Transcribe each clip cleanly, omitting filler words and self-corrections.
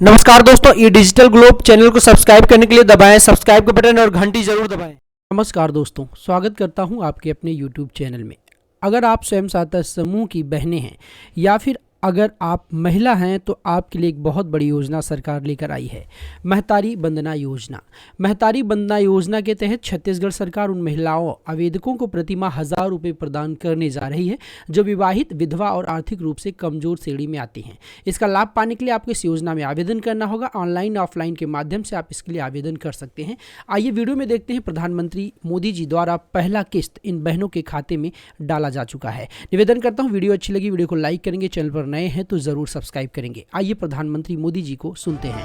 नमस्कार दोस्तों, ई digital globe channel को सब्सक्राइब करने के लिए दबाएं सब्सक्राइब का बटन और घंटी जरूर दबाएं। नमस्कार दोस्तों, स्वागत करता हूं आपके अपने YouTube चैनल में। अगर आप स्वयं सहायता समूह की बहनें हैं या फिर अगर आप महिला हैं तो आपके लिए एक बहुत बड़ी योजना सरकार लेकर आई है, महतारी वंदना योजना। महतारी वंदना योजना के तहत छत्तीसगढ़ सरकार उन महिलाओं आवेदकों को प्रतिमाह 1000 रुपये प्रदान करने जा रही है जो विवाहित, विधवा और आर्थिक रूप से कमजोर श्रेणी में आती हैं। इसका लाभ पाने के लिए आपको इस योजना में आवेदन करना होगा। ऑनलाइन ऑफलाइन के माध्यम से आप इसके लिए आवेदन कर सकते हैं। आइए वीडियो में देखते हैं। प्रधानमंत्री मोदी जी द्वारा पहला किस्त इन बहनों के खाते में डाला जा चुका है। निवेदन करता हूँ, वीडियो अच्छी लगी वीडियो को लाइक करेंगे, चैनल पर नए हैं तो जरूर सब्सक्राइब करेंगे। आइए प्रधानमंत्री मोदी जी को सुनते हैं।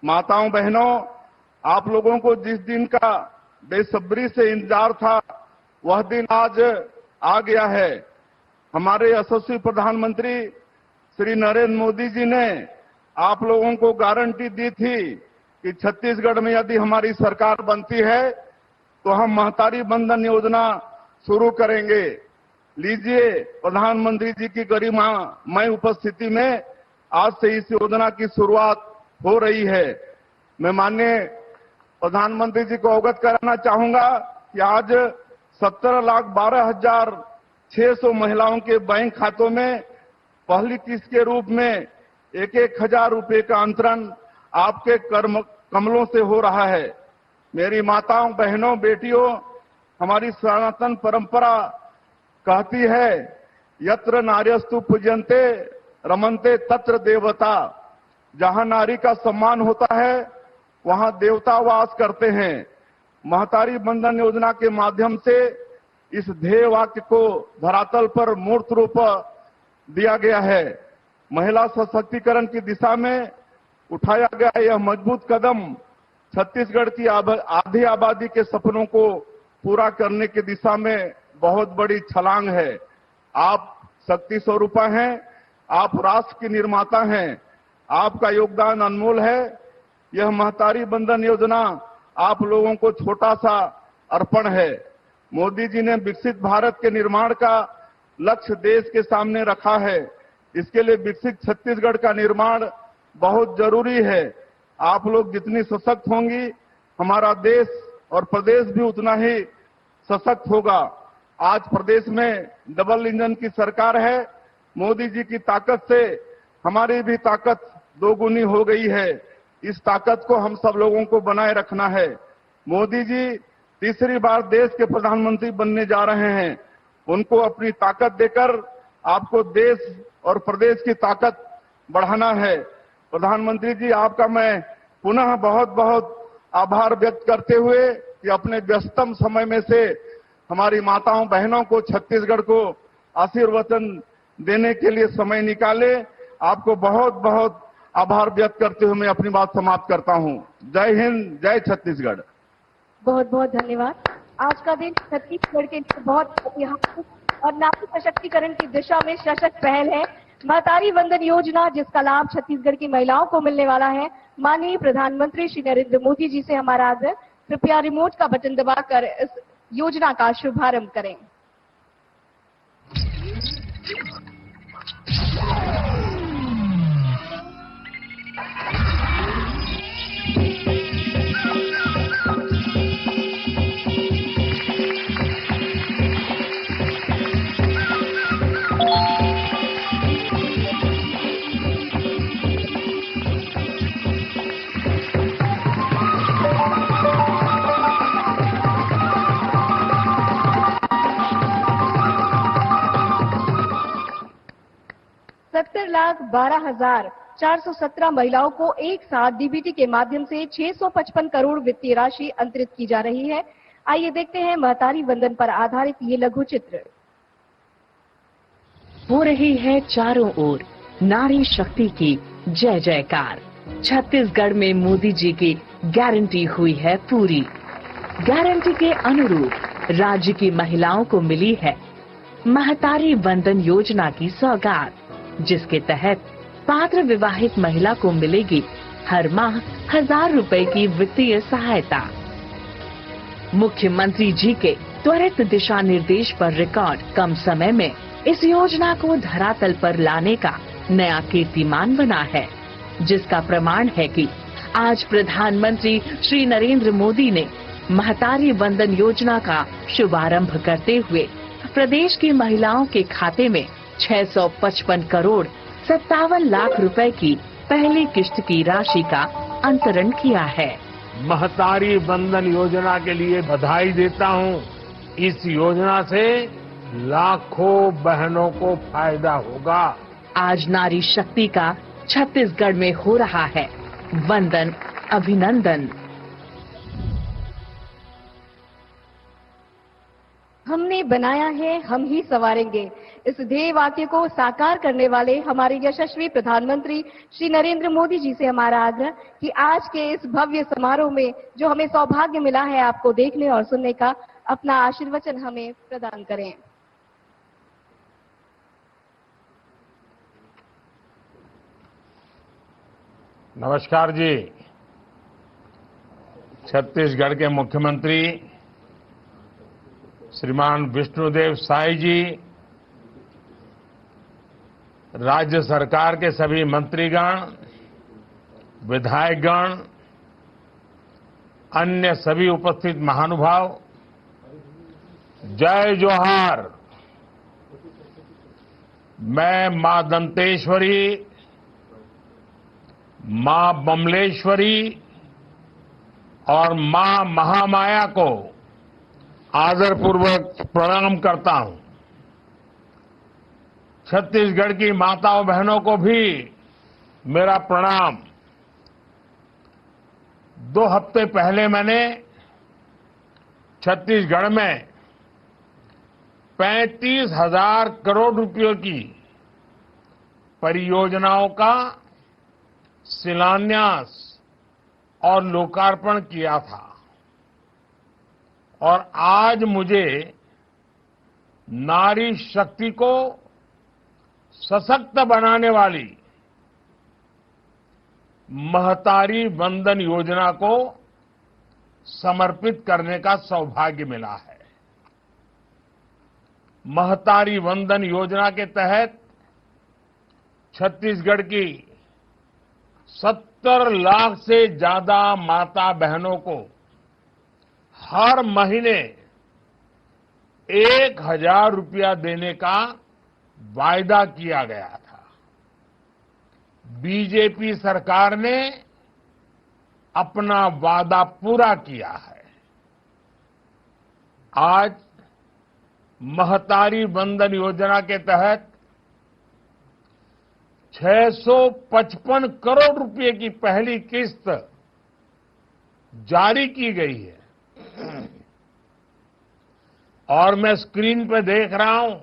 माताओं बहनों, आप लोगों को जिस दिन का बेसब्री से इंतजार था वह दिन आज आ गया है। हमारे यशस्वी प्रधानमंत्री श्री नरेंद्र मोदी जी ने आप लोगों को गारंटी दी थी कि छत्तीसगढ़ में यदि हमारी सरकार बनती है तो हम महतारी वंदन योजना शुरू करेंगे। लीजिए, प्रधानमंत्री जी की गरिमामय उपस्थिति में आज से इस योजना की शुरुआत हो रही है। मैं माननीय प्रधानमंत्री जी को अवगत कराना चाहूंगा कि आज 17,12,600 महिलाओं के बैंक खातों में पहली किस्त के रूप में 1,000 रुपये का अंतरण आपके कमलों से हो रहा है। मेरी माताओं, बहनों, बेटियों, हमारी सनातन परंपरा कहती है, यत्र नार्यस्तु पूज्यन्ते रमन्ते तत्र देवता। जहां नारी का सम्मान होता है वहां देवता वास करते हैं। महतारी वंदन योजना के माध्यम से इस ध्येय वाक्य को धरातल पर मूर्त रूप दिया गया है। महिला सशक्तिकरण की दिशा में उठाया गया यह मजबूत कदम छत्तीसगढ़ की आधी आबादी के सपनों को पूरा करने की दिशा में बहुत बड़ी छलांग है। आप शक्ति स्वरूपा हैं, आप राष्ट्र की निर्माता हैं, आपका योगदान अनमोल है। यह महतारी वंदन योजना आप लोगों को छोटा सा अर्पण है। मोदी जी ने विकसित भारत के निर्माण का लक्ष्य देश के सामने रखा है। इसके लिए विकसित छत्तीसगढ़ का निर्माण बहुत जरूरी है। आप लोग जितनी सशक्त होंगी, हमारा देश और प्रदेश भी उतना ही सशक्त होगा। आज प्रदेश में डबल इंजन की सरकार है। मोदी जी की ताकत से हमारी भी ताकत दोगुनी हो गई है। इस ताकत को हम सब लोगों को बनाए रखना है। मोदी जी तीसरी बार देश के प्रधानमंत्री बनने जा रहे हैं। उनको अपनी ताकत देकर आपको देश और प्रदेश की ताकत बढ़ाना है। प्रधानमंत्री जी, आपका मैं पुनः बहुत बहुत आभार व्यक्त करते हुए कि अपने व्यस्तम समय में से हमारी माताओं बहनों को, छत्तीसगढ़ को आशीर्वचन देने के लिए समय निकाले, आपको बहुत बहुत आभार व्यक्त करते हुए मैं अपनी बात समाप्त करता हूं। जय हिंद, जय छत्तीसगढ़। बहुत बहुत धन्यवाद। आज का दिन छत्तीसगढ़ के लिए बहुत ऐतिहासिक और नारी सशक्तिकरण की दिशा में सशक्त पहल है। महतारी वंदन योजना, जिसका लाभ छत्तीसगढ़ की महिलाओं को मिलने वाला है। माननीय प्रधानमंत्री श्री नरेंद्र मोदी जी से हमारा आग्रह, कृपया रिमोट का बटन दबाकर इस योजना का शुभारंभ करें। लाख 12,417 महिलाओं को एक साथ डीबीटी के माध्यम से 655 करोड़ वित्तीय राशि अंतरित की जा रही है। आइए देखते हैं महतारी वंदन पर आधारित ये लघु चित्र। हो रही है चारों ओर नारी शक्ति की जय जयकार। छत्तीसगढ़ में मोदी जी की गारंटी हुई है पूरी। गारंटी के अनुरूप राज्य की महिलाओं को मिली है महतारी वंदन योजना की सौगात, जिसके तहत पात्र विवाहित महिला को मिलेगी हर माह 1000 रुपए की वित्तीय सहायता। मुख्यमंत्री जी के त्वरित दिशा निर्देश पर रिकॉर्ड कम समय में इस योजना को धरातल पर लाने का नया कीर्तिमान बना है, जिसका प्रमाण है कि आज प्रधानमंत्री श्री नरेंद्र मोदी ने महतारी वंदन योजना का शुभारंभ करते हुए प्रदेश की महिलाओं के खाते में 655 करोड़ 57 लाख रुपए की पहली किश्त की राशि का अंतरण किया है। महतारी वंदन योजना के लिए बधाई देता हूं। इस योजना से लाखों बहनों को फायदा होगा। आज नारी शक्ति का छत्तीसगढ़ में हो रहा है वंदन अभिनंदन। हमने बनाया है, हम ही संवारेंगे। इस ध्येय वाक्य को साकार करने वाले हमारे यशस्वी प्रधानमंत्री श्री नरेंद्र मोदी जी से हमारा आग्रह कि आज के इस भव्य समारोह में जो हमें सौभाग्य मिला है आपको देखने और सुनने का, अपना आशीर्वचन हमें प्रदान करें। नमस्कार जी। छत्तीसगढ़ के मुख्यमंत्री श्रीमान विष्णुदेव साय जी, राज्य सरकार के सभी मंत्रीगण, विधायकगण, अन्य सभी उपस्थित महानुभाव, जय जोहार। मैं मां दंतेश्वरी, मां बमलेश्वरी और मां महामाया को आदरपूर्वक प्रणाम करता हूं। छत्तीसगढ़ की माताओं बहनों को भी मेरा प्रणाम। 2 हफ्ते पहले मैंने छत्तीसगढ़ में 35,000 करोड़ रुपयों की परियोजनाओं का शिलान्यास और लोकार्पण किया था और आज मुझे नारी शक्ति को सशक्त बनाने वाली महतारी वंदन योजना को समर्पित करने का सौभाग्य मिला है। महतारी वंदन योजना के तहत छत्तीसगढ़ की 70 लाख से ज्यादा माता बहनों को हर महीने 1,000 रुपया देने का वायदा किया गया था। बीजेपी सरकार ने अपना वादा पूरा किया है। आज महतारी वंदन योजना के तहत 655 करोड़ रुपए की पहली किस्त जारी की गई है और मैं स्क्रीन पर देख रहा हूं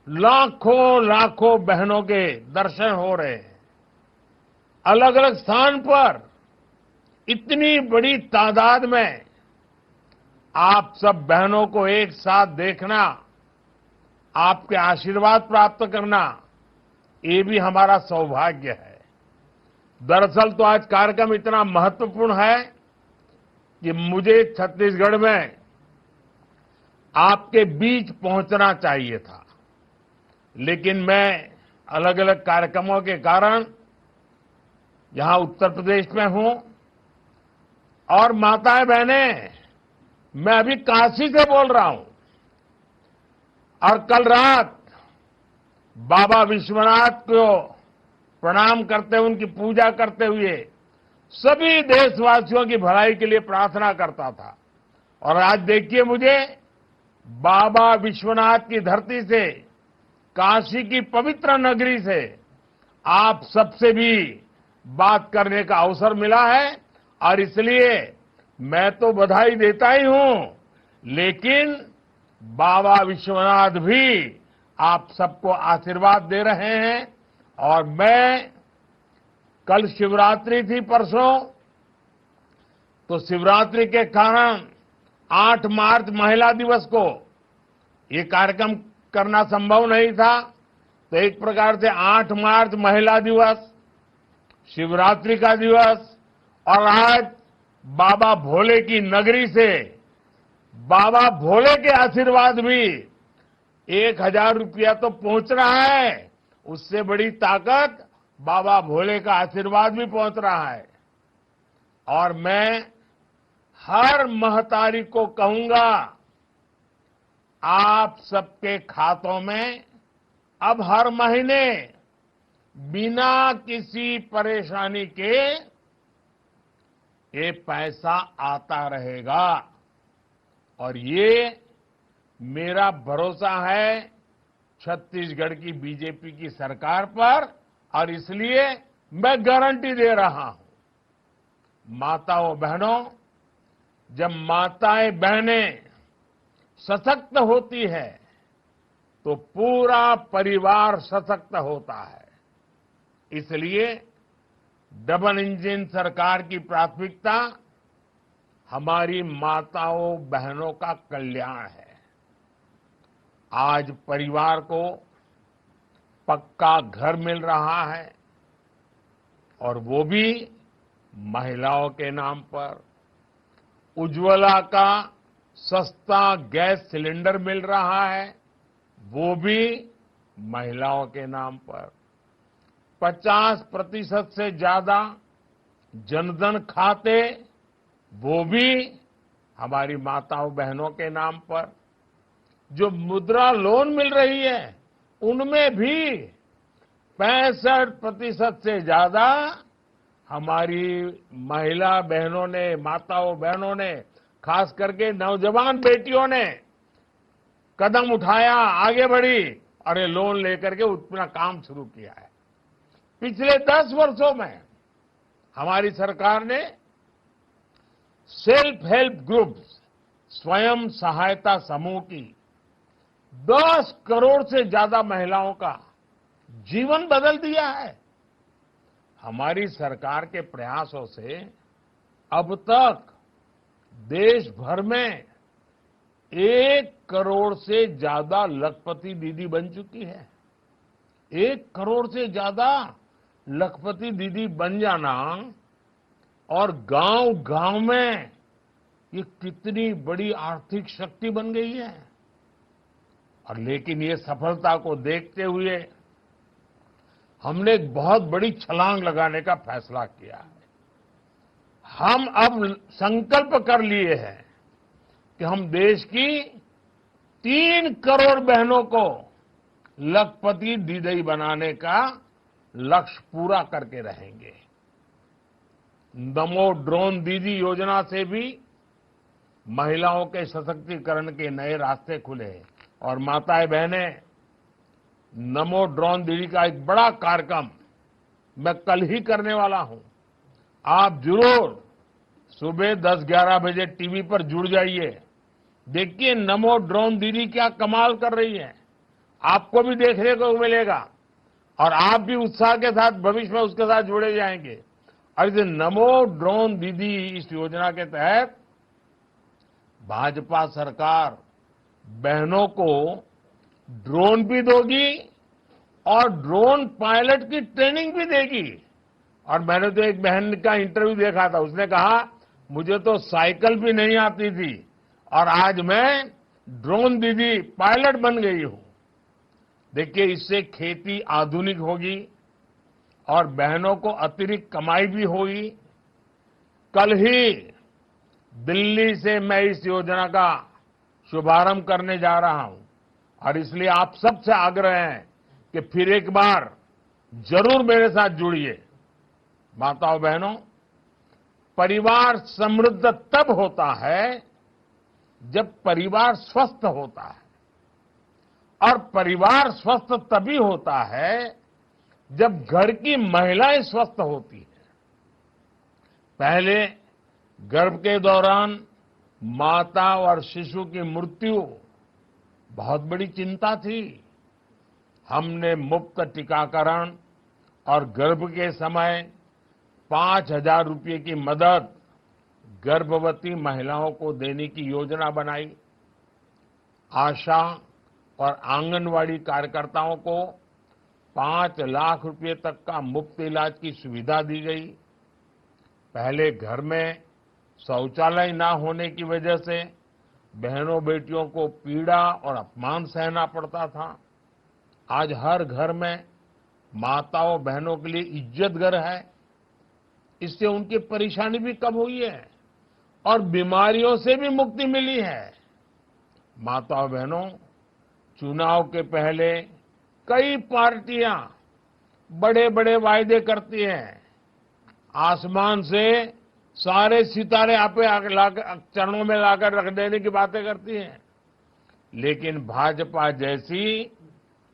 लाखों लाखों बहनों के दर्शन हो रहे हैं। अलग अलग स्थान पर इतनी बड़ी तादाद में आप सब बहनों को एक साथ देखना, आपके आशीर्वाद प्राप्त करना, ये भी हमारा सौभाग्य है। दरअसल तो आज कार्यक्रम इतना महत्वपूर्ण है कि मुझे छत्तीसगढ़ में आपके बीच पहुंचना चाहिए था, लेकिन मैं अलग अलग कार्यक्रमों के कारण यहां उत्तर प्रदेश में हूं। और माताएं बहनें, मैं अभी काशी से बोल रहा हूं और कल रात बाबा विश्वनाथ को प्रणाम करते हुए, उनकी पूजा करते हुए सभी देशवासियों की भलाई के लिए प्रार्थना करता था। और आज देखिए, मुझे बाबा विश्वनाथ की धरती से, काशी की पवित्र नगरी से आप सबसे भी बात करने का अवसर मिला है और इसलिए मैं तो बधाई देता ही हूं, लेकिन बाबा विश्वनाथ भी आप सबको आशीर्वाद दे रहे हैं। और मैं, कल शिवरात्रि थी परसों, तो शिवरात्रि के कारण 8 मार्च महिला दिवस को ये कार्यक्रम करना संभव नहीं था, तो एक प्रकार से 8 मार्च महिला दिवस, शिवरात्रि का दिवस और आज बाबा भोले की नगरी से बाबा भोले के आशीर्वाद भी 1,000 रुपया तो पहुंच रहा है, उससे बड़ी ताकत बाबा भोले का आशीर्वाद भी पहुंच रहा है। और मैं हर महतारी को कहूंगा, आप सबके खातों में अब हर महीने बिना किसी परेशानी के ये पैसा आता रहेगा। और ये मेरा भरोसा है छत्तीसगढ़ की बीजेपी की सरकार पर, और इसलिए मैं गारंटी दे रहा हूं। माताओं बहनों, जब माताएं बहनें सशक्त होती है तो पूरा परिवार सशक्त होता है। इसलिए डबल इंजन सरकार की प्राथमिकता हमारी माताओं बहनों का कल्याण है। आज परिवार को पक्का घर मिल रहा है, और वो भी महिलाओं के नाम पर। उज्ज्वला का सस्ता गैस सिलेंडर मिल रहा है, वो भी महिलाओं के नाम पर। 50% से ज्यादा जनधन खाते, वो भी हमारी माताओं बहनों के नाम पर। जो मुद्रा लोन मिल रही है, उनमें भी 65% से ज्यादा हमारी महिला बहनों ने, माताओं बहनों ने, खास करके नौजवान बेटियों ने कदम उठाया, आगे बढ़ी और ये लोन लेकर के अपना काम शुरू किया है। पिछले 10 वर्षों में हमारी सरकार ने सेल्फ हेल्प ग्रुप्स, स्वयं सहायता समूह की 10 करोड़ से ज्यादा महिलाओं का जीवन बदल दिया है। हमारी सरकार के प्रयासों से अब तक देश भर में 1 करोड़ से ज्यादा लखपति दीदी बन चुकी है। 1 करोड़ से ज्यादा लखपति दीदी बन जाना, और गांव-गांव में ये कितनी बड़ी आर्थिक शक्ति बन गई है। और लेकिन ये सफलता को देखते हुए हमने एक बहुत बड़ी छलांग लगाने का फैसला किया है। हम अब संकल्प कर लिए हैं कि हम देश की 3 करोड़ बहनों को लखपति दीदी बनाने का लक्ष्य पूरा करके रहेंगे। नमो ड्रोन दीदी योजना से भी महिलाओं के सशक्तिकरण के नए रास्ते खुले, और माताएं बहनें, नमो ड्रोन दीदी का एक बड़ा कार्यक्रम मैं कल ही करने वाला हूं। आप जरूर सुबह 10-11 बजे टीवी पर जुड़ जाइए। देखिए नमो ड्रोन दीदी क्या कमाल कर रही है, आपको भी देखने को मिलेगा, और आप भी उत्साह के साथ भविष्य में उसके साथ जुड़े जाएंगे। और इस नमो ड्रोन दीदी इस योजना के तहत भाजपा सरकार बहनों को ड्रोन भी दोगी और ड्रोन पायलट की ट्रेनिंग भी देगी। और मैंने तो एक बहन का इंटरव्यू देखा था, उसने कहा मुझे तो साइकिल भी नहीं आती थी और आज मैं ड्रोन दीदी पायलट बन गई हूं। देखिए इससे खेती आधुनिक होगी और बहनों को अतिरिक्त कमाई भी होगी। कल ही दिल्ली से मैं इस योजना का शुभारंभ करने जा रहा हूं, और इसलिए आप सबसे आग्रह है कि फिर एक बार जरूर मेरे साथ जुड़िए। माताओं बहनों, परिवार समृद्ध तब होता है जब परिवार स्वस्थ होता है, और परिवार स्वस्थ तभी होता है जब घर की महिलाएं स्वस्थ होती हैं। पहले गर्भ के दौरान माता और शिशु की मृत्यु बहुत बड़ी चिंता थी। हमने मुफ्त टीकाकरण और गर्भ के समय 5,000 रुपये की मदद गर्भवती महिलाओं को देने की योजना बनाई। आशा और आंगनवाड़ी कार्यकर्ताओं को 5 लाख रुपए तक का मुफ्त इलाज की सुविधा दी गई। पहले घर में शौचालय ना होने की वजह से बहनों बेटियों को पीड़ा और अपमान सहना पड़ता था। आज हर घर में माताओं बहनों के लिए इज्जत घर है। इससे उनकी परेशानी भी कम हुई है और बीमारियों से भी मुक्ति मिली है। माताओं बहनों, चुनाव के पहले कई पार्टियां बड़े बड़े वायदे करती हैं। आसमान से सारे सितारे चरणों में लाकर रख देने की बातें करती हैं, लेकिन भाजपा जैसी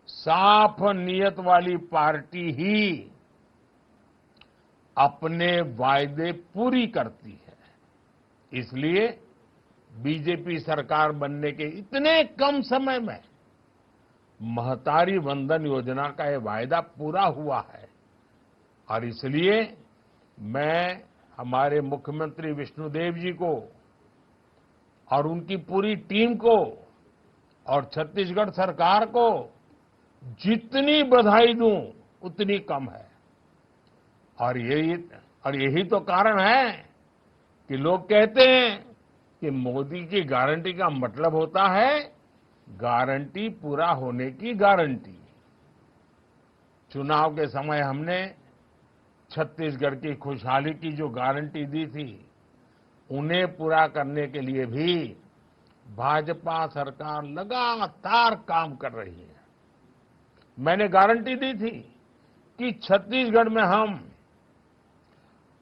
साफ नियत वाली पार्टी ही अपने वायदे पूरी करती है। इसलिए बीजेपी सरकार बनने के इतने कम समय में महतारी वंदन योजना का ये वायदा पूरा हुआ है और इसलिए मैं हमारे मुख्यमंत्री विष्णुदेव जी को और उनकी पूरी टीम को और छत्तीसगढ़ सरकार को जितनी बधाई दूं उतनी कम है। और यही तो कारण है कि लोग कहते हैं कि मोदी की गारंटी का मतलब होता है गारंटी पूरा होने की गारंटी। चुनाव के समय हमने छत्तीसगढ़ की खुशहाली की जो गारंटी दी थी, उन्हें पूरा करने के लिए भी भाजपा सरकार लगातार काम कर रही है। मैंने गारंटी दी थी कि छत्तीसगढ़ में हम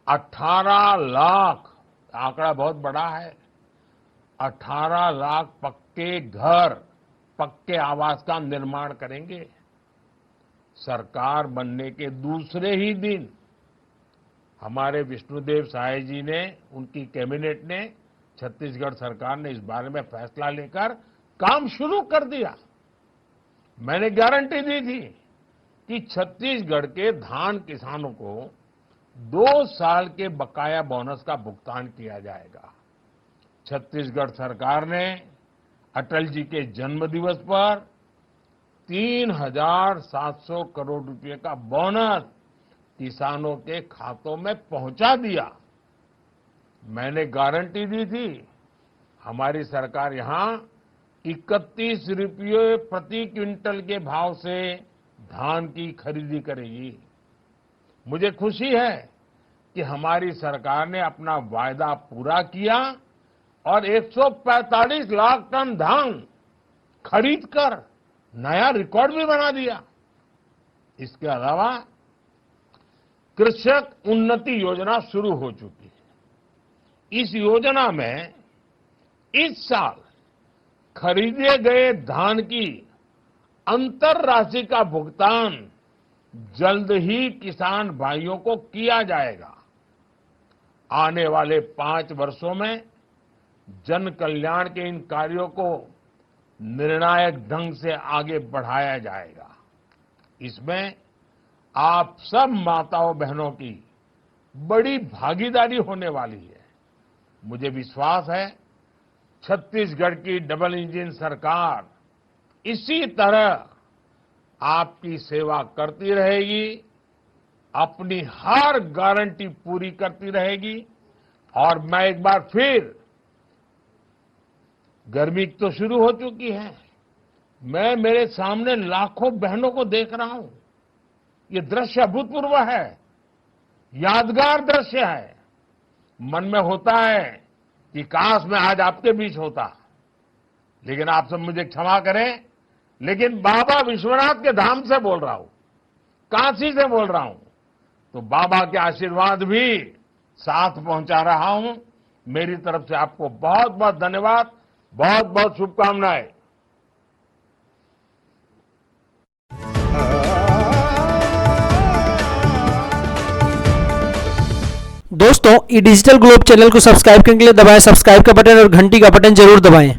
18 लाख, आंकड़ा बहुत बड़ा है, 18 लाख पक्के घर, पक्के आवास का निर्माण करेंगे। सरकार बनने के दूसरे ही दिन हमारे विष्णुदेव साय जी ने, उनकी कैबिनेट ने, छत्तीसगढ़ सरकार ने इस बारे में फैसला लेकर काम शुरू कर दिया। मैंने गारंटी दी थी कि छत्तीसगढ़ के धान किसानों को 2 साल के बकाया बोनस का भुगतान किया जाएगा। छत्तीसगढ़ सरकार ने अटल जी के जन्म दिवस पर 3,700 करोड़ रुपए का बोनस किसानों के खातों में पहुंचा दिया। मैंने गारंटी दी थी हमारी सरकार यहां 31 रुपये प्रति क्विंटल के भाव से धान की खरीदी करेगी। मुझे खुशी है कि हमारी सरकार ने अपना वायदा पूरा किया और 145 लाख टन धान खरीदकर नया रिकॉर्ड भी बना दिया। इसके अलावा कृषक उन्नति योजना शुरू हो चुकी है। इस योजना में इस साल खरीदे गए धान की अंतर राशि का भुगतान जल्द ही किसान भाइयों को किया जाएगा। आने वाले 5 वर्षों में जन कल्याण के इन कार्यों को निर्णायक ढंग से आगे बढ़ाया जाएगा। इसमें आप सब माताओं बहनों की बड़ी भागीदारी होने वाली है। मुझे विश्वास है छत्तीसगढ़ की डबल इंजन सरकार इसी तरह आपकी सेवा करती रहेगी, अपनी हर गारंटी पूरी करती रहेगी। और मैं एक बार फिर, गर्मी तो शुरू हो चुकी है, मैं मेरे सामने लाखों बहनों को देख रहा हूं। ये दृश्य अभूतपूर्व है, यादगार दृश्य है। मन में होता है कि काश मैं आज आपके बीच होता, लेकिन आप सब मुझे क्षमा करें, लेकिन बाबा विश्वनाथ के धाम से बोल रहा हूं, काशी से बोल रहा हूं, तो बाबा के आशीर्वाद भी साथ पहुंचा रहा हूं। मेरी तरफ से आपको बहुत बहुत धन्यवाद, बहुत बहुत शुभकामनाएं। दोस्तों, ये डिजिटल ग्लोब चैनल को सब्सक्राइब करने के लिए दबाएं सब्सक्राइब का बटन और घंटी का बटन जरूर दबाएं।